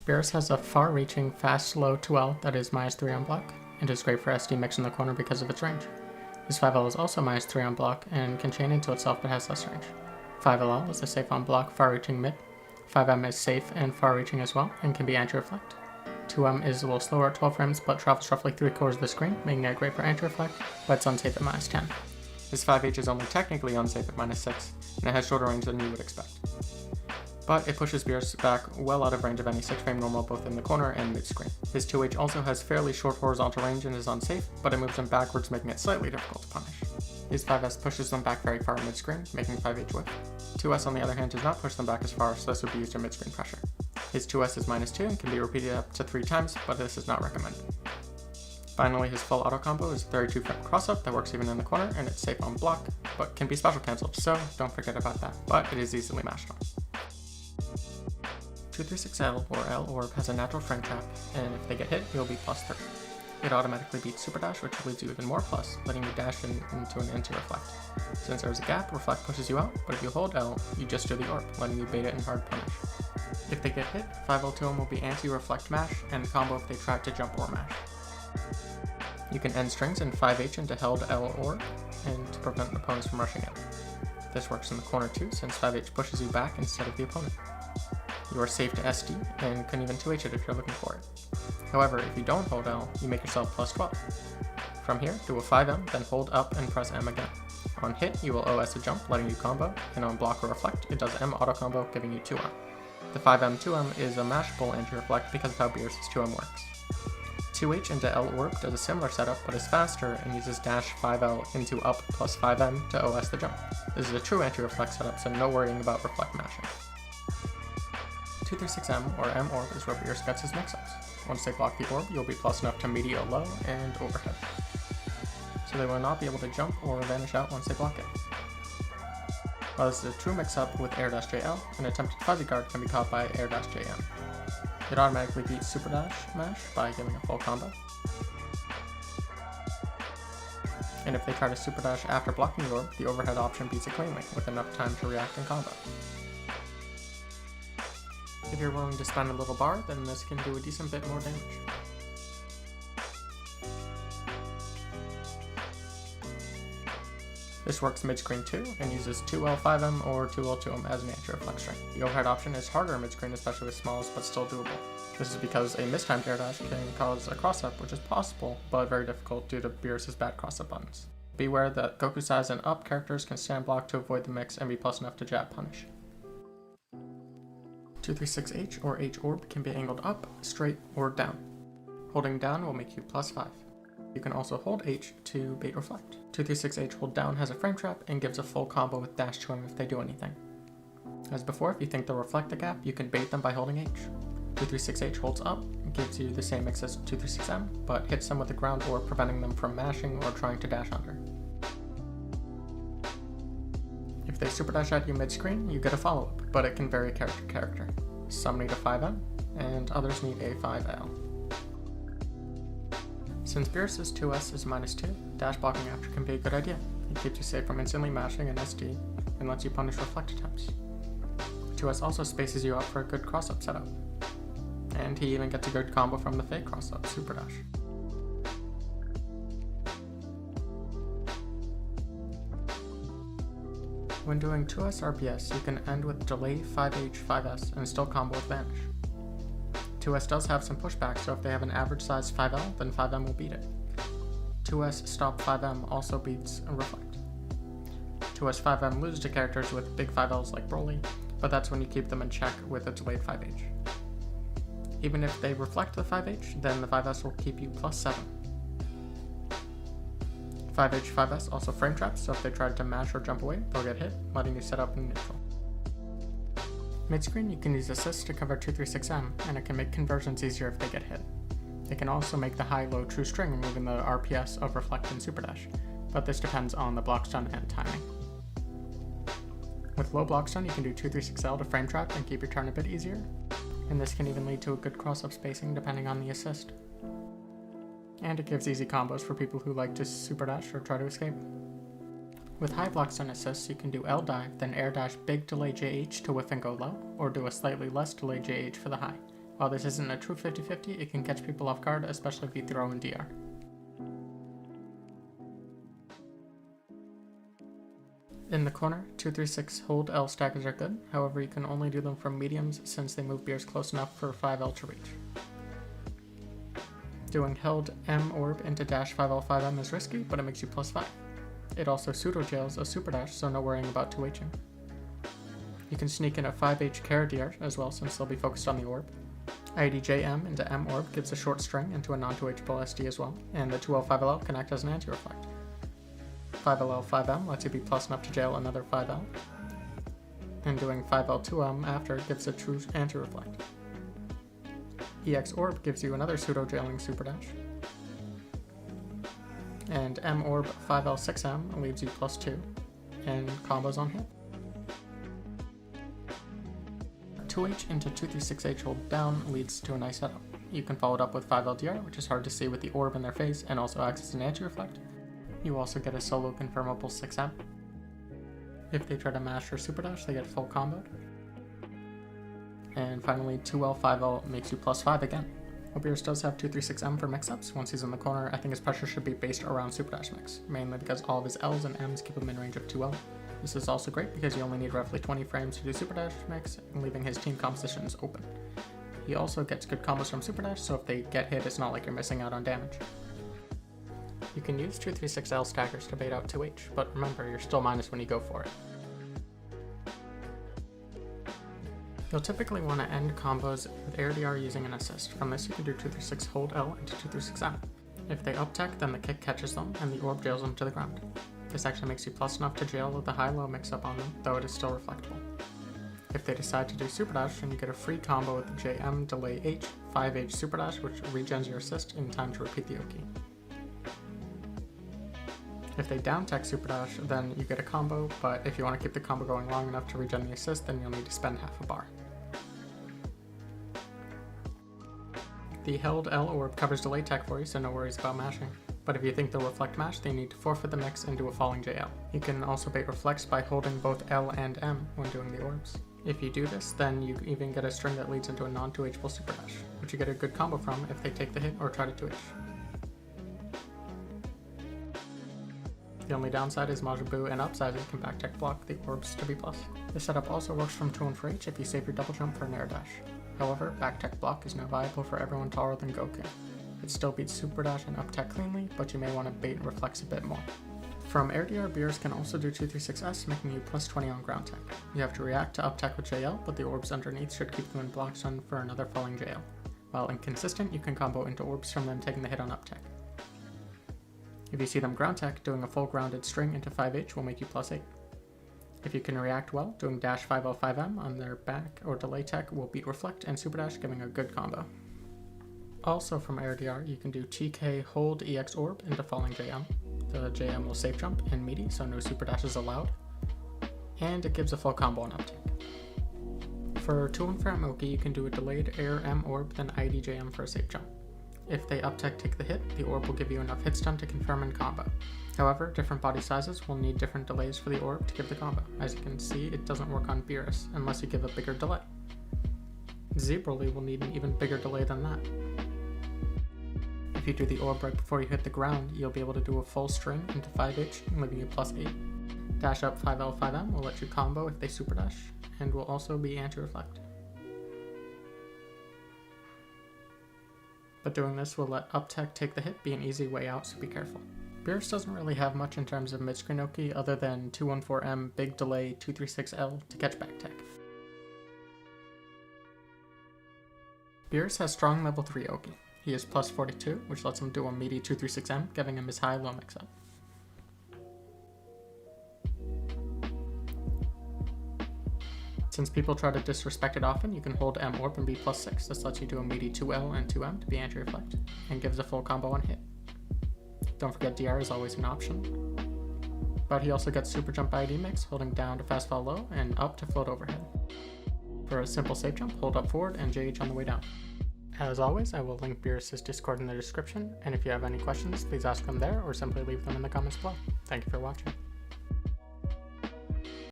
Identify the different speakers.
Speaker 1: Beerus has a far-reaching, fast, slow 2L that is -3 on block, and is great for SD mix in the corner because of its range. His 5L is also -3 on block and can chain into itself but has less range. 5LL is a safe on block, far-reaching mid. 5M is safe and far-reaching as well, and can be anti-reflect. 2M is a little slower at 12 frames, but travels roughly 3/4 of the screen, making it great for anti-reflect, but it's unsafe at -10. His 5H is only technically unsafe at -6, and it has shorter range than you would expect. But it pushes Beerus back well out of range of any 6-frame normal both in the corner and mid-screen. His 2H also has fairly short horizontal range and is unsafe, but it moves him backwards, making it slightly difficult to punish. His 5S pushes them back very far mid-screen, making 5H whiff. 2S on the other hand does not push them back as far, so this would be used in Midscreen Pressure. His 2S is -2 and can be repeated up to 3 times, but this is not recommended. Finally, his full auto combo is a 32-frame cross-up that works even in the corner, and it's safe on block, but can be special cancelled, so don't forget about that, but it is easily mashed on. 236L or L Orb has a natural frame trap, and if they get hit, you'll be +3. It automatically beats Super Dash, which leads you even more plus, letting you dash into an anti-reflect. Since there's a gap, Reflect pushes you out, but if you hold L, you just do the Orb, letting you bait it and hard punish. If they get hit, 5L2M will be anti-reflect mash, and the combo if they try to jump or mash. You can end strings and 5H into held L Orb, and to prevent opponents from rushing in. This works in the corner too, since 5H pushes you back instead of the opponent. You are safe to SD, and can even 2H it if you're looking for it. However, if you don't hold L, you make yourself +12. From here, do a 5M, then hold up and press M again. On hit, you will OS a jump, letting you combo, and on block or reflect, it does M auto combo, giving you 2M. The 5M 2M is a mashable anti-reflect because of how Beerus' 2M works. 2H into L Orb does a similar setup, but is faster and uses dash 5L into up plus 5M to OS the jump. This is a true anti-reflect setup, so no worrying about reflect mashing. 236M or M Orb is where Beerus gets his mix-ups. Once they block the orb, you'll be plus enough to meteor low and overhead. So they will not be able to jump or vanish out once they block it. While this is a true mix-up with air-JL, an attempted fuzzy guard can be caught by air-JM. It automatically beats Super Dash Mash by giving a full combo. And if they try to Super Dash after blocking the orb, the overhead option beats it cleanly, with enough time to react and combo. If you're willing to spend a little bar, then this can do a decent bit more damage. This works mid-screen too, and uses 2L5M or 2L2M as an anti-reflect string. The overhead option is harder mid-screen, especially with smalls, but still doable. This is because a mistimed air dash can cause a cross-up, which is possible, but very difficult due to Beerus' bad cross-up buttons. Beware that Goku size and up characters can stand block to avoid the mix and be plus enough to jab punish. 236H or H Orb can be angled up, straight, or down. Holding down will make you +5. You can also hold H to bait reflect. 236H hold down has a frame trap and gives a full combo with dash to him if they do anything. As before, if you think they'll reflect the gap, you can bait them by holding H. 236H holds up and gives you the same mix as 236M, but hits them with the ground orb, preventing them from mashing or trying to dash under. If they super dash at you mid-screen, you get a follow-up, but it can vary character to character. Some need a 5M, and others need a 5L. Since Beerus' 2S is -2, dash blocking after can be a good idea. It keeps you safe from instantly mashing an SD, and lets you punish reflect attempts. 2S also spaces you out for a good cross-up setup. And he even gets a good combo from the fake cross-up, Super Dash. When doing 2S RPS, you can end with delay 5H 5S and still combo with vanish. 2S does have some pushback, so if they have an average size 5L, then 5M will beat it. 2S stop 5M also beats a reflect. 2S 5M loses to characters with big 5Ls like Broly, but that's when you keep them in check with a delayed 5H. Even if they reflect the 5H, then the 5S will keep you +7. 5H 5S also frame traps, so if they try to mash or jump away, they'll get hit, letting you set up in neutral. Mid-screen, you can use assist to cover 236M, and it can make conversions easier if they get hit. It can also make the high-low true string, removing the RPS of reflect and super dash, but this depends on the block stun and timing. With low block stun, you can do 236L to frame trap and keep your turn a bit easier, and this can even lead to a good cross-up spacing depending on the assist. And it gives easy combos for people who like to super dash or try to escape. With high block stun assists, you can do L dive, then air dash big delay JH to whiff and go low, or do a slightly less delay JH for the high, While this isn't a true 50-50, it can catch people off guard, especially if you throw in DR. In the corner, 2-3-6 hold L stackers are good, however you can only do them from mediums since they move Beerus close enough for 5L to reach. Doing held M orb into dash 5L5M is risky, but it makes you +5. It also pseudo-jails a super dash, so no worrying about 2Hing. You can sneak in a 5H Kara DR as well since they'll be focused on the orb. IDJM into M orb gives a short string into a non-2Hable SD as well, and the 2L5LL can act as an anti-reflect. 5LL5M lets you be plus enough to jail another 5L, and doing 5L2M after gives a true anti-reflect. EX Orb gives you another pseudo-jailing super dash, and M Orb 5L6M leaves you +2, and combos on hit. 2H into 2-3-6H hold down leads to a nice setup. You can follow it up with 5LDR, which is hard to see with the orb in their face and also acts as an anti-reflect. You also get a solo confirmable 6M. If they try to mash or super dash, they get full comboed. And finally, 2L5L makes you +5 again. Beerus does have 2-3-6M for mix-ups. Once he's in the corner, I think his pressure should be based around super dash mix, mainly because all of his L's and M's keep him in range of 2L. This is also great because you only need roughly 20 frames to do super dash mix, leaving his team compositions open. He also gets good combos from super dash, so if they get hit, it's not like you're missing out on damage. You can use 2-3-6L stackers to bait out 2H, but remember, you're still minus when you go for it. You'll typically want to end combos with air DR using an assist. From this you can do 2-3-6 hold L into 2-3-6M. If they up-tech, then the kick catches them and the orb jails them to the ground. This actually makes you plus enough to jail with the high-low mix-up on them, though it is still reflectable. If they decide to do super dash, then you get a free combo with the JM delay H, 5H super dash, which regens your assist in time to repeat the Oki. If they down-tech super dash, then you get a combo, but if you want to keep the combo going long enough to regen the assist, then you'll need to spend half a bar. The held L orb covers delay tech for you, so no worries about mashing. But if you think they'll reflect mash, then you need to forfeit the mix and do a falling JL. You can also bait reflects by holding both L and M when doing the orbs. If you do this, then you even get a string that leads into a non-2Hable super dash, which you get a good combo from if they take the hit or try to 2H. The only downside is Majaboo and upsizes can backtech block the orbs to B+. This setup also works from 2 and 4H if you save your double jump for an air dash. However, backtech block is now viable for everyone taller than Goku. It still beats super dash and up-tech cleanly, but you may want to bait and reflex a bit more. From air DR, Beerus can also do 2-3-6S, making you +20 on ground tech. You have to react to up-tech with JL, but the orbs underneath should keep them in Blockstring for another falling JL. While inconsistent, you can combo into orbs from them taking the hit on up-tech. If you see them ground tech, doing a full grounded string into 5H will make you +8. If you can react well, doing dash 5L5M on their back or delay tech will beat reflect and super dash, giving a good combo. Also from air DR, you can do TK hold EX orb into falling JM. The JM will safe jump and meaty, so no super dash is allowed. And it gives a full combo on uptake. For 2 and frame Oki, you can do a delayed air M orb, then IDJM for a safe jump. If they up-tech take the hit, the orb will give you enough hit stun to confirm and combo. However, different body sizes will need different delays for the orb to give the combo. As you can see, it doesn't work on Beerus unless you give a bigger delay. Zebrally will need an even bigger delay than that. If you do the orb right before you hit the ground, you'll be able to do a full string into 5H, leaving you +8. Dash up 5L5M will let you combo if they super dash, and will also be anti-reflect. But doing this will let up-tech take the hit be an easy way out, so be careful. Beerus doesn't really have much in terms of midscreen Oki other than 214M, big delay, 236L to catch back tech. Beerus has strong level 3 Oki. He is +42, which lets him do a meaty 236M, giving him his high-low mix-up. Since people try to disrespect it often, you can hold M orb and be +6. This lets you do a meaty 2L and 2M to be anti-reflect, and gives a full combo on hit. Don't forget DR is always an option. But he also gets super jump ID mix, holding down to fast fall low, and up to float overhead. For a simple safe jump, hold up forward and JH on the way down. As always, I will link Beerus' Discord in the description, and if you have any questions, please ask them there or simply leave them in the comments below. Thank you for watching.